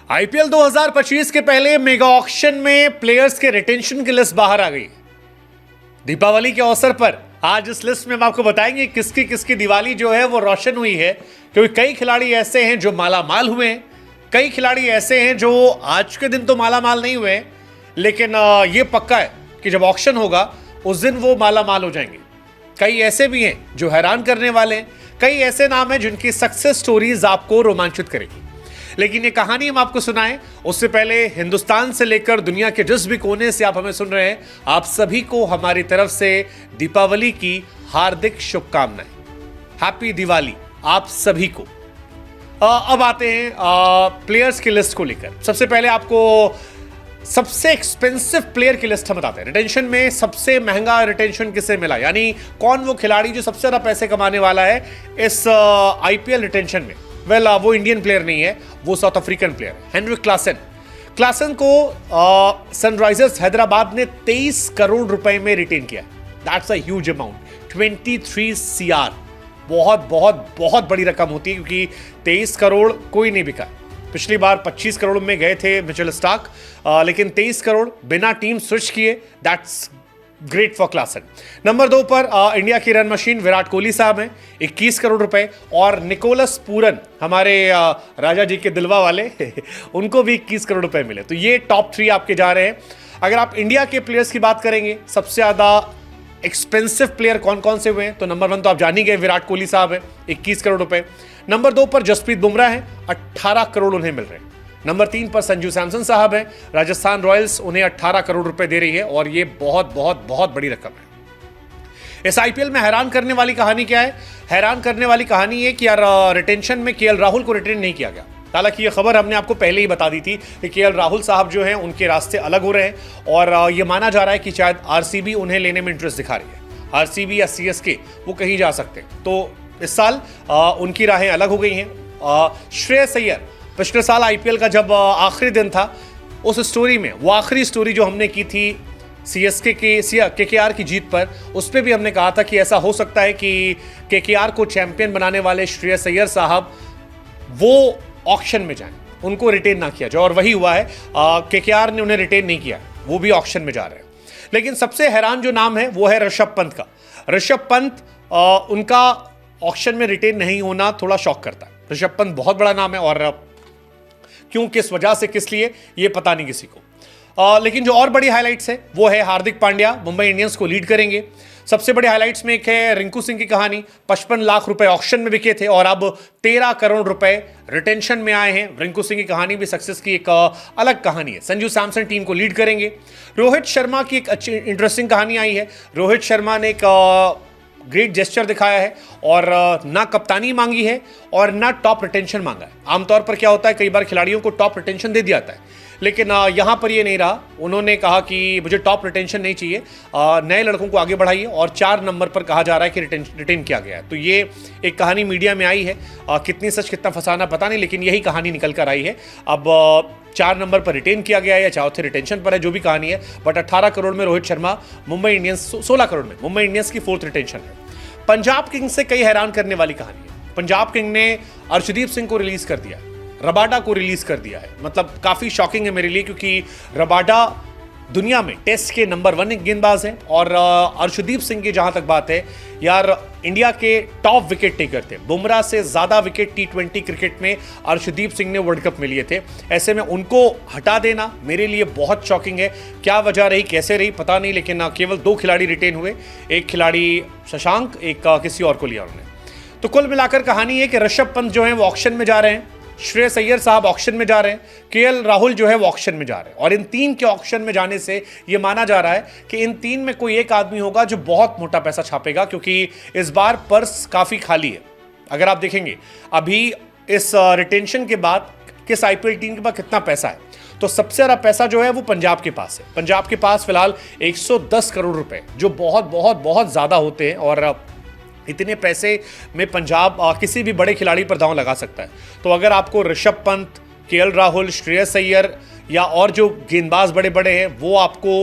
IPL 2025 के पहले mega auction में प्लेयर्स के रिटेंशन की लिस्ट बाहर आ गई। दीपावली के अवसर पर आज इस लिस्ट में हम आपको बताएंगे किसकी किसकी दिवाली जो है वो रोशन हुई है, क्योंकि कई खिलाड़ी ऐसे हैं जो मालामाल हुए हैं, कई खिलाड़ी ऐसे हैं जो आज के दिन तो मालामाल नहीं हुए हैं, लेकिन ये पक्का है कि जब ऑक्शन होगा उस दिन वो मालामाल हो जाएंगे। कई ऐसे भी हैं जो हैरान करने वाले हैं, कई ऐसे नाम हैं जिनकी सक्सेस स्टोरीज आपको रोमांचित करेगी। लेकिन ये कहानी हम आपको सुनाएं उससे पहले हिंदुस्तान से लेकर दुनिया के जिस भी कोने से आप हमें सुन रहे हैं, आप सभी को हमारी तरफ से दीपावली की हार्दिक शुभकामनाएं। हैप्पी दिवाली आप सभी को। अब आते हैं प्लेयर्स की लिस्ट को लेकर। सबसे पहले आपको सबसे एक्सपेंसिव प्लेयर की लिस्ट हम बताते हैं। रिटेंशन में सबसे महंगा रिटेंशन किसे मिला, यानी कौन वो खिलाड़ी जो सबसे ज्यादा पैसे कमाने वाला है इस आईपीएल रिटेंशन में। वो इंडियन प्लेयर नहीं है, वो साउथ अफ्रीकन प्लेयर है, हेनरिक क्लासन को सनराइजर्स हैदराबाद ने 23 करोड़ रुपए में रिटेन किया। That's a huge amount, 23 CR। बहुत बहुत बहुत बड़ी रकम होती है, क्योंकि 23 करोड़ कोई नहीं बिका। पिछली बार 25 करोड़ में गए थे मिचेल स्टार्क, लेकिन 23 करोड़ बिना टीम स्विच किए, that's great for Klaasen. Number 2 पर इंडिया की रन मशीन विराट कोहली साहब हैं, 21 करोड़ रुपए, और निकोलस पूरन हमारे राजा जी के दिलवा वाले उनको भी 21 करोड़ रुपए मिले। तो ये टॉप 3 आपके जा रहे हैं। अगर आप इंडिया के प्लेयर्स की बात करेंगे, सबसे ज्यादा एक्सपेंसिव प्लेयर कौन कौन से हुए हैं, तो नंबर 1 तो आप जान ही गए, विराट कोहली साहब है, 21 करोड़ रुपए। नंबर 2 पर जसप्रीत बुमराह है, 18 करोड़ उन्हें मिल रहे हैं। नंबर 3 पर संजू सैमसन साहब हैं, राजस्थान रॉयल्स उन्हें 18 करोड़ रुपए दे रही है, और ये बहुत बहुत बहुत बड़ी रकम है। इस आईपीएल में हैरान करने वाली कहानी क्या है? हैरान करने वाली कहानी ये कि यार रिटेंशन में केएल राहुल को रिटेन नहीं किया गया। हालांकि ये खबर हमने आपको पहले ही बता दी थी कि केएल राहुल साहब जो हैं उनके रास्ते अलग हो रहे हैं, और ये माना जा रहा है कि शायद आरसीबी उन्हें लेने में इंटरेस्ट दिखा रही है। आरसीबी या सीएसके वो कहीं जा सकते हैं, तो इस साल उनकी राहें अलग हो गई हैं। श्रेयस अय्यर पिछले साल आईपीएल का जब आखिरी दिन था, उस स्टोरी में वो आखिरी स्टोरी जो हमने की थी सीएसके के केकेआर की जीत पर, उस पर भी हमने कहा था कि ऐसा हो सकता है कि केकेआर को चैंपियन बनाने वाले श्रेयस अय्यर साहब वो ऑक्शन में जाएं, उनको रिटेन ना किया जाए, और वही हुआ है। केकेआर ने उन्हें रिटेन नहीं किया, वो भी ऑक्शन में जा रहे हैं। लेकिन सबसे हैरान जो नाम है वो है ऋषभ पंत का। ऋषभ पंत उनका ऑक्शन में रिटेन नहीं होना थोड़ा शॉक करता है। ऋषभ पंत बहुत बड़ा नाम है, और क्यों, किस वजह से, किस लिए, ये पता नहीं किसी को। लेकिन जो और बड़ी हाइलाइट्स है वो है हार्दिक पांड्या मुंबई इंडियंस को लीड करेंगे। सबसे बड़ी हाइलाइट्स में एक है रिंकू सिंह की कहानी। 55 लाख रुपए ऑक्शन में बिके थे, और अब 13 करोड़ रुपए रिटेंशन में आए हैं। रिंकू सिंह की कहानी भी सक्सेस की एक अलग कहानी है। संजू सैमसन टीम को लीड करेंगे। रोहित शर्मा की एक अच्छी इंटरेस्टिंग कहानी आई है। रोहित शर्मा ने एक ग्रेट जेस्चर दिखाया है, और ना कप्तानी मांगी है और ना टॉप रिटेंशन मांगा है। आमतौर पर क्या होता है, कई बार खिलाड़ियों को टॉप रिटेंशन दे दिया जाता है, लेकिन यहां पर ये नहीं रहा। उन्होंने कहा कि मुझे टॉप रिटेंशन नहीं चाहिए, नए लड़कों को आगे बढ़ाइए, और 4 नंबर पर कहा जा रहा है कि रिटेन किया गया है। तो ये एक कहानी मीडिया में आई है, कितनी सच कितना फसाना पता नहीं, लेकिन यही कहानी निकल कर आई है। अब 4 नंबर पर रिटेन किया गया है या चौथे रिटेंशन पर है, जो भी कहानी है, बट 18 करोड़ में रोहित शर्मा, मुंबई इंडियंस 16 करोड़ में मुंबई इंडियंस की 4th रिटेंशन है। पंजाब किंग्स से कई हैरान करने वाली कहानी है। पंजाब किंग ने अर्शदीप सिंह को रिलीज कर दिया, रबाडा को रिलीज कर दिया है। मतलब काफी शॉकिंग है मेरे लिए, क्योंकि रबाडा दुनिया में टेस्ट के नंबर 1 गेंदबाज है, और अर्शदीप सिंह की जहां तक बात है, यार इंडिया के टॉप विकेट टेकर थे। बुमराह से ज्यादा विकेट T20 क्रिकेट में अर्शदीप सिंह ने वर्ल्ड कप में लिए थे। ऐसे में उनको हटा देना मेरे लिए बहुत शॉकिंग है। क्या वजह रही, कैसे रही, पता नहीं, लेकिन केवल 2 खिलाड़ी रिटेन हुए। एक खिलाड़ी शशांक, एक किसी और को लिया उन्होंने। तो कुल मिलाकर कहानी है कि ऋषभ पंत जो है वो ऑक्शन में जा रहे हैं, श्रेयस अय्यर साहब ऑक्शन में जा रहे हैं, केएल राहुल जो है वो ऑक्शन में जा रहे हैं। और इन 3 के ऑक्शन में जाने से ये माना जा रहा है कि इन 3 में कोई एक आदमी होगा जो बहुत मोटा पैसा छापेगा, क्योंकि इस बार पर्स काफी खाली है। अगर आप देखेंगे अभी इस रिटेंशन के बाद किस आईपीएल टीम के पास कितना पैसा है, तो सबसे ज्यादा पैसा जो है वो पंजाब के पास है। पंजाब के पास फिलहाल 110 करोड़ रुपए, जो बहुत बहुत बहुत ज्यादा होते हैं, और इतने पैसे में पंजाब किसी भी बड़े खिलाड़ी पर दांव लगा सकता है। तो अगर आपको ऋषभ पंत, केएल राहुल, श्रेयस अय्यर या और जो गेंदबाज बड़े बड़े हैं वो आपको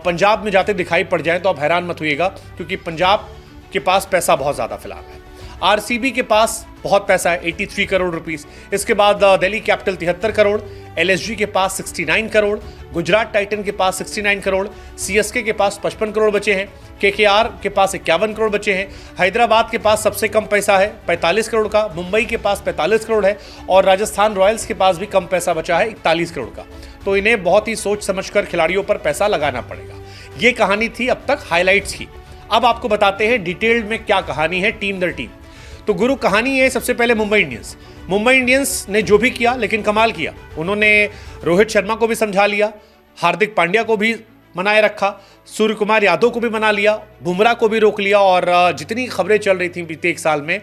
पंजाब में जाते दिखाई पड़ जाए, तो आप हैरान मत होइएगा, क्योंकि पंजाब के पास पैसा बहुत ज़्यादा फिलहाल है। आरसीबी के पास बहुत पैसा है, 83 करोड़ रुपीस। इसके बाद दिल्ली कैपिटल 73 करोड़, एलएसजी के पास 69 करोड़, गुजरात टाइटन के पास 69 करोड़, सीएसके के पास 55 करोड़ बचे हैं, केकेआर के पास 51 करोड़ बचे हैं, हैदराबाद के पास सबसे कम पैसा है 45 करोड़ का, मुंबई के पास 45 करोड़ है और राजस्थान रॉयल्स के पास भी कम पैसा बचा है 41 करोड़ का। तो इन्हें बहुत ही सोच समझकर खिलाड़ियों पर पैसा लगाना पड़ेगा। ये कहानी थी अब तक हाइलाइट्स की। अब आपको बताते हैं डिटेल्ड में क्या कहानी है टीम दर टीम। तो गुरु कहानी है सबसे पहले मुंबई इंडियंस। मुंबई इंडियंस ने जो भी किया लेकिन कमाल किया। उन्होंने रोहित शर्मा को भी समझा लिया, हार्दिक पांड्या को भी मनाए रखा, सूर्य कुमार यादव को भी मना लिया, बुमराह को भी रोक लिया और जितनी खबरें चल रही थी बीते एक साल में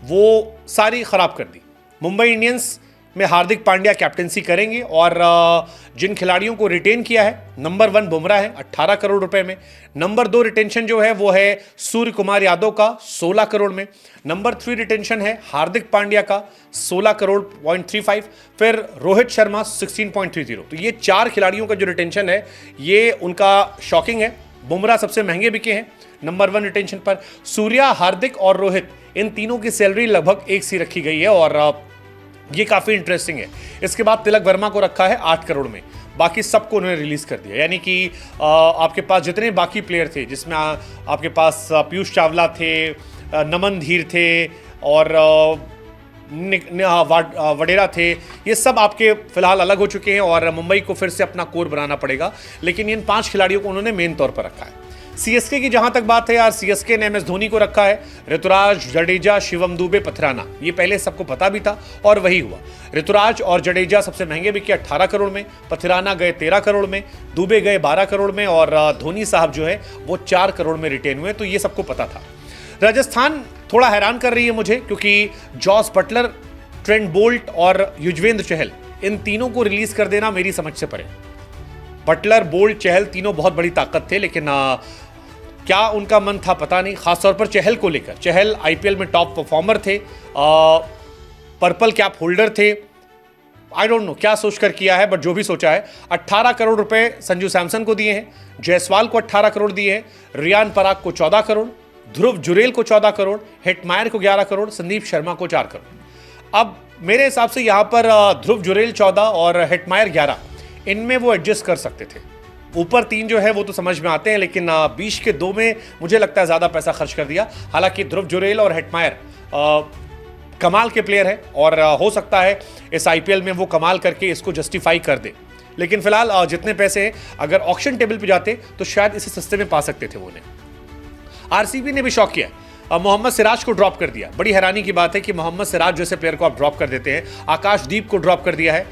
वो सारी खराब कर दी। मुंबई इंडियंस में हार्दिक पांड्या कैप्टेंसी करेंगे और जिन खिलाड़ियों को रिटेन किया है, नंबर 1 बुमराह है 18 करोड़ रुपए में, नंबर 2 रिटेंशन जो है वो है सूर्य कुमार यादव का 16 करोड़ में, नंबर 3 रिटेंशन है हार्दिक पांड्या का 16 करोड़ .35, फिर रोहित शर्मा 16.30। तो ये 4 खिलाड़ियों का जो रिटेंशन है ये उनका शॉकिंग है। बुमराह सबसे महंगे बिके हैं नंबर 1 रिटेंशन पर। सूर्या, हार्दिक और रोहित इन तीनों की सैलरी लगभग एक सी रखी गई है और ये काफ़ी इंटरेस्टिंग है। इसके बाद तिलक वर्मा को रखा है 8 करोड़ में, बाकी सबको उन्होंने रिलीज़ कर दिया। यानी कि आपके पास जितने बाकी प्लेयर थे, जिसमें आपके पास पीयूष चावला थे, नमन धीर थे और वडेरा थे, ये सब आपके फिलहाल अलग हो चुके हैं और मुंबई को फिर से अपना कोर बनाना पड़ेगा। लेकिन इन 5 खिलाड़ियों को उन्होंने मेन तौर पर रखा है। सीएसके की जहां तक बात है यार, सीएसके ने एमएस धोनी को रखा है, ऋतुराज, जडेजा, शिवम दुबे, पथराना। ये पहले सबको पता भी था और वही हुआ। ऋतुराज और जडेजा सबसे महंगे बिके 18 करोड़ में, पथराना गए 13 करोड़ में, दुबे गए 12 करोड़ में और धोनी साहब जो है वो 4 करोड़ में रिटेन हुए। तो ये सबको पता था। राजस्थान थोड़ा हैरान कर रही है मुझे क्योंकि जॉस बटलर, ट्रेंट बोल्ट और युजवेंद्र चहल, इन तीनों को रिलीज कर देना मेरी समझ से परे। बटलर, बोल्ट, चहल तीनों बहुत बड़ी ताकत थे लेकिन क्या उनका मन था पता नहीं, खासतौर पर चहल को लेकर। चहल आईपीएल में टॉप परफॉर्मर थे, पर्पल कैप होल्डर थे। आई डोंट नो क्या सोचकर किया है, बट जो भी सोचा है। 18 करोड़ रुपए संजू सैमसन को दिए हैं, जायसवाल को 18 करोड़ दिए हैं, रियान पराग को 14 करोड़, ध्रुव जुरेल को 14 करोड़, हेटमायर को 11 करोड़, संदीप शर्मा को 4 करोड़। अब मेरे हिसाब से यहां पर ध्रुव जुरेल 14 और हेटमायर 11, इनमें वो एडजस्ट कर सकते थे। ऊपर 3 जो है वो तो समझ में आते हैं लेकिन बीच के 2 में मुझे लगता है ज़्यादा पैसा खर्च कर दिया। हालांकि ध्रुव जुरेल और हेटमायर कमाल के प्लेयर है और हो सकता है इस आईपीएल में वो कमाल करके इसको जस्टिफाई कर दे। लेकिन फिलहाल जितने पैसे हैं अगर ऑक्शन टेबल पे जाते तो शायद इसे सस्ते में पा सकते थे वो उन्हें। आरसीबी ने भी शौक किया, मोहम्मद सिराज को ड्रॉप कर दिया। बड़ी हैरानी की बात है कि मोहम्मद सिराज जैसे प्लेयर को आप ड्रॉप कर देते हैं। आकाशदीप को ड्रॉप कर दिया है,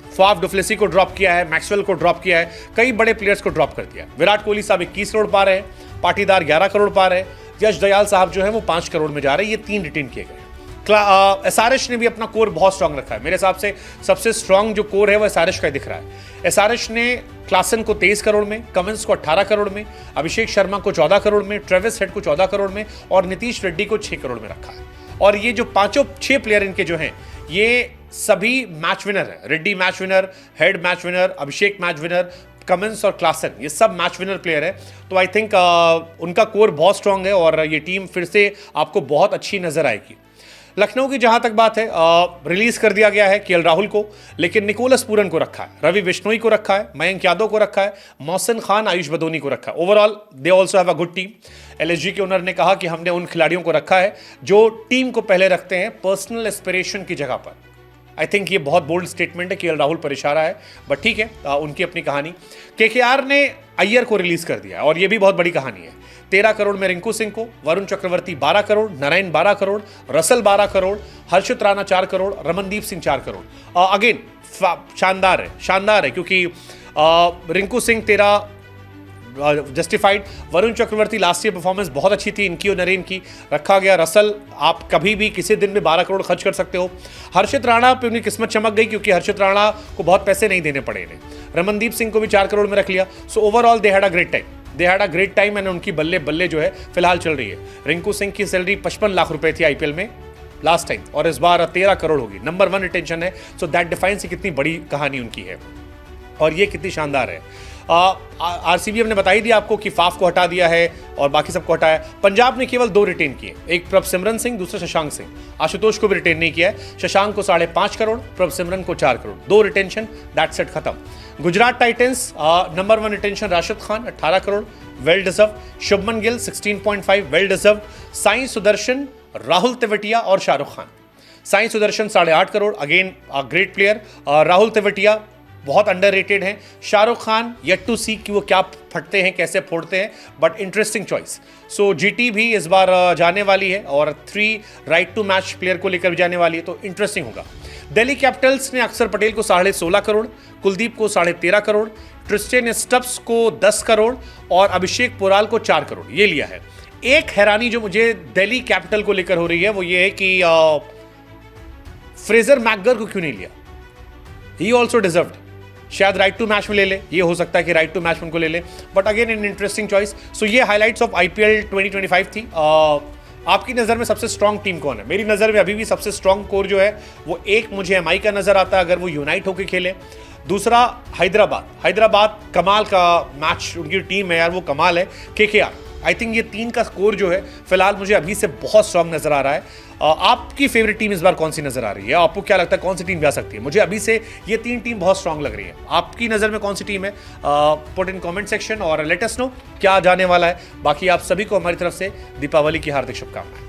फाफ डुप्लेसी को ड्रॉप किया है, मैक्सवेल को ड्रॉप किया है, कई बड़े प्लेयर्स को ड्रॉप कर दिया। विराट कोहली साहब 21 करोड़ पा रहे हैं, पाटीदार 11 करोड़ पा रहे हैं, यश दयाल साहब जो है वो 5 करोड़ में जा रहे हैं। ये 3 रिटेन किए गए। एसआरएच ने भी अपना कोर बहुत स्ट्रांग रखा है। मेरे हिसाब से सबसे स्ट्रांग जो कोर है वो एसआरएच का दिख रहा है। एसआरएच ने क्लासन को 23 करोड़ में, कमिंस को 18 करोड़ में, अभिषेक शर्मा को 14 करोड़ में, ट्रेविस हेड को 14 करोड़ में और नीतीश रेड्डी को 6 करोड़ में रखा है। और ये जो 5 प्लेयर इनके जो हैं ये सभी मैच विनर है। Reddy match winner, Head match winner, Abhishek match winner, Cummins और क्लासन, ये सब मैच विनर प्लेयर है। तो आई थिंक उनका कोर बहुत स्ट्रांग है और ये टीम फिर से आपको बहुत अच्छी नजर आएगी। लखनऊ की जहां तक बात है, रिलीज कर दिया गया है केएल राहुल को, लेकिन निकोलस पूरन को रखा है, रवि बिश्नोई को रखा है, मयंक यादव को रखा है, मोहसिन खान, आयुष बदोनी को रखा है। Overall they also have a good team. LSG के ओनर ने कहा कि हमने उन खिलाड़ियों को रखा है जो टीम को पहले रखते हैं पर्सनल एस्पिरेशन की जगह पर। आई थिंक ये बहुत बोल्ड स्टेटमेंट है, केएल राहुल पर इशारा है, बट ठीक है, उनकी अपनी कहानी। केकेआर ने अय्यर को रिलीज कर दिया और ये भी बहुत बड़ी कहानी है। 13 करोड़ में रिंकू सिंह को, वरुण चक्रवर्ती 12 करोड़, नारायण 12 करोड़, रसल 12 करोड़, हर्षित राणा 4 करोड़, रमनदीप सिंह 4 करोड़। अगेन शानदार है क्योंकि Rinku Singh 13 justified, Varun Chakravarthy last year performance बहुत अच्छी थी इनकी और नरेन की, रखा गया। रसल आप कभी भी किसी दिन में 12 करोड़ खर्च कर सकते हो। हर्षित राणा पे उनकी किस्मत चमक गई क्योंकि हर्षित राणा को बहुत पैसे नहीं देने पड़े इन्हें। रमनदीप सिंह को भी 4 करोड़ में रख लिया। So overall they had a great time and उनकी बल्ले बल्ले जो है फिलहाल चल रही है। रिंकू सिंह की सैलरी 55 लाख रुपए थी आईपीएल में लास्ट टाइम और इस बार 13 करोड़ होगी। नंबर 1 रिटेंशन है। सो दैट डिफाइंस कितनी बड़ी कहानी उनकी है और ये कितनी शानदार है। आरसीबी हमने बता ही दिया आपको कि फाफ को हटा दिया है और बाकी सबको हटाया। पंजाब ने केवल 2 रिटेन किए, एक प्रभसिमरन सिंह, दूसरा शशांक सिंह। आशुतोष को भी रिटेन नहीं किया है। शशांक को 5.5 करोड़, प्रभसिमरन को 4 करोड़, 2 रिटेंशन, दैट्स इट, खत्म। Gujarat Titans number 1 retention Rashid Khan 18 crore, well deserve. Shubman Gill 16.5, well deserve. Sai Sudharsan, Rahul Tewatia और Shahrukh Khan. Sai Sudharsan 8.5 crore, again great player. Rahul Tewatia बहुत अंडररेटेड हैं। Shahrukh Khan yet to see कि वो क्या फटते हैं, कैसे फोड़ते हैं, but interesting choice. So GT भी इस बार जाने वाली है और 3 राइट टू मैच प्लेयर को लेकर जाने वाली है, तो इंटरेस्टिंग होगा। दिल्ली कैपिटल्स ने अक्षर पटेल को 16.5 करोड़, कुलदीप को 13.5 करोड़, ट्रिस्टेन स्टब्स को 10 करोड़ और अभिषेक पुराल को 4 करोड़ ये लिया है। एक हैरानी जो मुझे दिल्ली कैपिटल को लेकर हो रही है वो ये है कि फ्रेजर मैकगर को क्यों नहीं लिया। He also deserved. शायद राइट टू मैच में ले ले, ये हो सकता है कि राइट टू मैच में उनको ले ले, but again in interesting choice. So ये हाइलाइट्स ऑफ आईपीएल 2025 थी। आपकी नज़र में सबसे स्ट्रॉन्ग टीम कौन है? मेरी नज़र में अभी भी सबसे स्ट्रॉन्ग कोर जो है वो एक मुझे एमआई का नज़र आता है, अगर वो यूनाइट होकर खेले। दूसरा हैदराबाद कमाल का मैच, उनकी टीम है यार, वो कमाल है। केकेआर, आई थिंक ये 3 का स्कोर जो है फिलहाल मुझे अभी से बहुत स्ट्रॉन्ग नजर आ रहा है। आपकी फेवरेट टीम इस बार कौन सी नजर आ रही है? आपको क्या लगता है कौन सी टीम जा सकती है? मुझे अभी से ये 3 टीम बहुत स्ट्रॉन्ग लग रही है। आपकी नज़र में कौन सी टीम है? पुट इन कमेंट सेक्शन और लेट अस नो क्या जाने वाला है। बाकी आप सभी को हमारी तरफ से दीपावली की हार्दिक शुभकामनाएं।